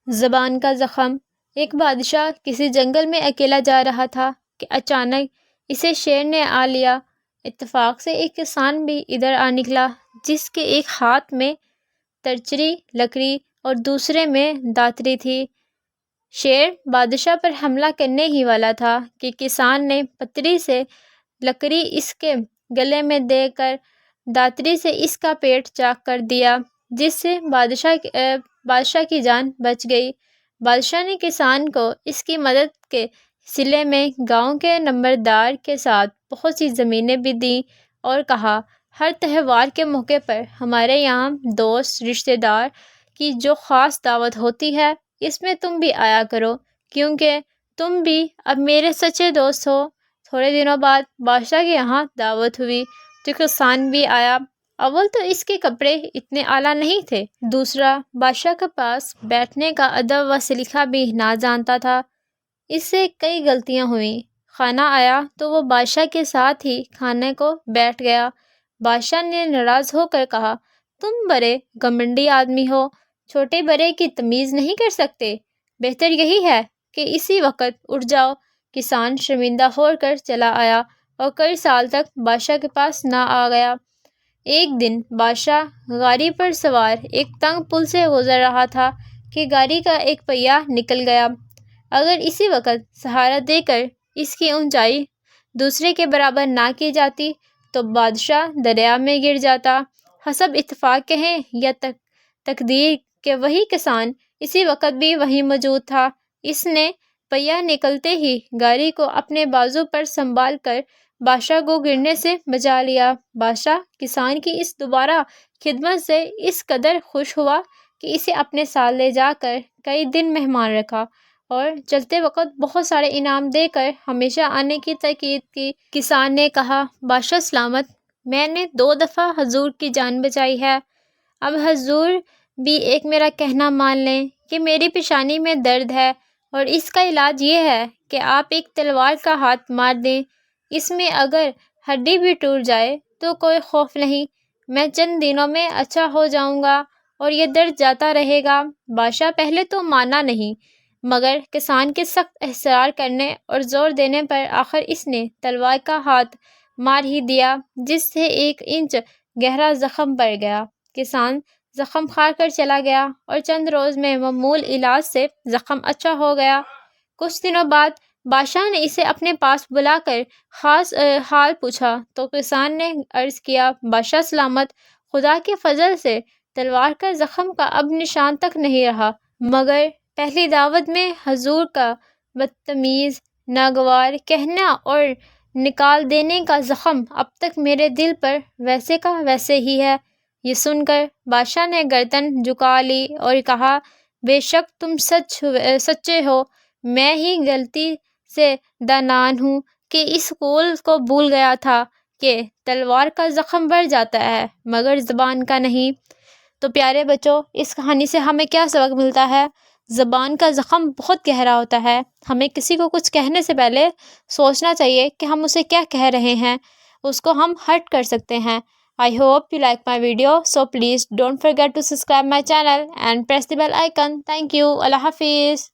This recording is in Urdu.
زبان کا زخم۔ ایک بادشاہ کسی جنگل میں اکیلا جا رہا تھا کہ اچانک اسے شیر نے آ لیا۔ اتفاق سے ایک کسان بھی ادھر آ نکلا جس کے ایک ہاتھ میں ترچھی لکڑی اور دوسرے میں داتری تھی۔ شیر بادشاہ پر حملہ کرنے ہی والا تھا کہ کسان نے پتری سے لکڑی اس کے گلے میں دے کر داتری سے اس کا پیٹ چاک کر دیا، جس سے بادشاہ کی جان بچ گئی۔ بادشاہ نے کسان کو اس کی مدد کے صلے میں گاؤں کے نمبردار کے ساتھ بہت سی زمینیں بھی دیں اور کہا، ہر تہوار کے موقع پر ہمارے یہاں دوست رشتہ دار کی جو خاص دعوت ہوتی ہے اس میں تم بھی آیا کرو، کیونکہ تم بھی اب میرے سچے دوست ہو۔ تھوڑے دنوں بعد بادشاہ کے یہاں دعوت ہوئی تو کسان بھی آیا۔ اول تو اس کے کپڑے اتنے اعلیٰ نہیں تھے، دوسرا بادشاہ کے پاس بیٹھنے کا ادب و سلیقہ بھی نہ جانتا تھا۔ اس سے کئی غلطیاں ہوئیں۔ کھانا آیا تو وہ بادشاہ کے ساتھ ہی کھانے کو بیٹھ گیا۔ بادشاہ نے ناراض ہو کر کہا، تم بڑے گھمنڈی آدمی ہو، چھوٹے بڑے کی تمیز نہیں کر سکتے، بہتر یہی ہے کہ اسی وقت اٹھ جاؤ۔ کسان شرمندہ ہو کر چلا آیا اور کئی سال تک بادشاہ کے پاس نہ آ گیا۔ ایک دن بادشاہ گاڑی پر سوار ایک تنگ پل سے گزر رہا تھا کہ گاڑی کا ایک پہیہ نکل گیا۔ اگر اسی وقت سہارا دے کر اس کی اونچائی دوسرے کے برابر نہ کی جاتی تو بادشاہ دریا میں گر جاتا۔ حسب اتفاق کہیں یا تقدیر کہ وہی کسان اسی وقت بھی وہیں موجود تھا۔ اس نے پہیہ نکلتے ہی گاڑی کو اپنے بازو پر سنبھال کر بادشاہ کو گرنے سے بچا لیا۔ بادشاہ کسان کی اس دوبارہ خدمت سے اس قدر خوش ہوا کہ اسے اپنے ساتھ لے جا کر کئی دن مہمان رکھا اور چلتے وقت بہت سارے انعام دے کر ہمیشہ آنے کی تاکید کی۔ کسان نے کہا، بادشاہ سلامت، میں نے 2 دفعہ حضور کی جان بچائی ہے، اب حضور بھی ایک میرا کہنا مان لیں کہ میری پیشانی میں درد ہے اور اس کا علاج یہ ہے کہ آپ ایک تلوار کا ہاتھ مار دیں، اس میں اگر ہڈی بھی ٹوٹ جائے تو کوئی خوف نہیں، میں چند دنوں میں اچھا ہو جاؤں گا اور یہ درد جاتا رہے گا۔ بادشاہ پہلے تو مانا نہیں، مگر کسان کے سخت اصرار کرنے اور زور دینے پر آخر اس نے تلوار کا ہاتھ مار ہی دیا، جس سے 1 انچ گہرا زخم پڑ گیا۔ کسان زخم کھا کر چلا گیا اور چند روز میں معمول علاج سے زخم اچھا ہو گیا۔ کچھ دنوں بعد بادشاہ نے اسے اپنے پاس بلا کر خاص حال پوچھا تو کسان نے عرض کیا، بادشاہ سلامت، خدا کے فضل سے تلوار کا زخم کا اب نشان تک نہیں رہا، مگر پہلی دعوت میں حضور کا بدتمیز ناگوار کہنا اور نکال دینے کا زخم اب تک میرے دل پر ویسے کا ویسے ہی ہے۔ یہ سن کر بادشاہ نے گردن جھکا لی اور کہا، بے شک تم سچے ہو، میں ہی غلطی سے دانان ہوں کہ اس قول کو بھول گیا تھا کہ تلوار کا زخم بڑھ جاتا ہے مگر زبان کا نہیں۔ تو پیارے بچوں، اس کہانی سے ہمیں کیا سبق ملتا ہے؟ زبان کا زخم بہت گہرا ہوتا ہے۔ ہمیں کسی کو کچھ کہنے سے پہلے سوچنا چاہیے کہ ہم اسے کیا کہہ رہے ہیں، اس کو ہم ہرٹ کر سکتے ہیں۔ I hope you like my video, so please don't forget to subscribe my channel and press the bell icon. Thank you. Allah Hafiz.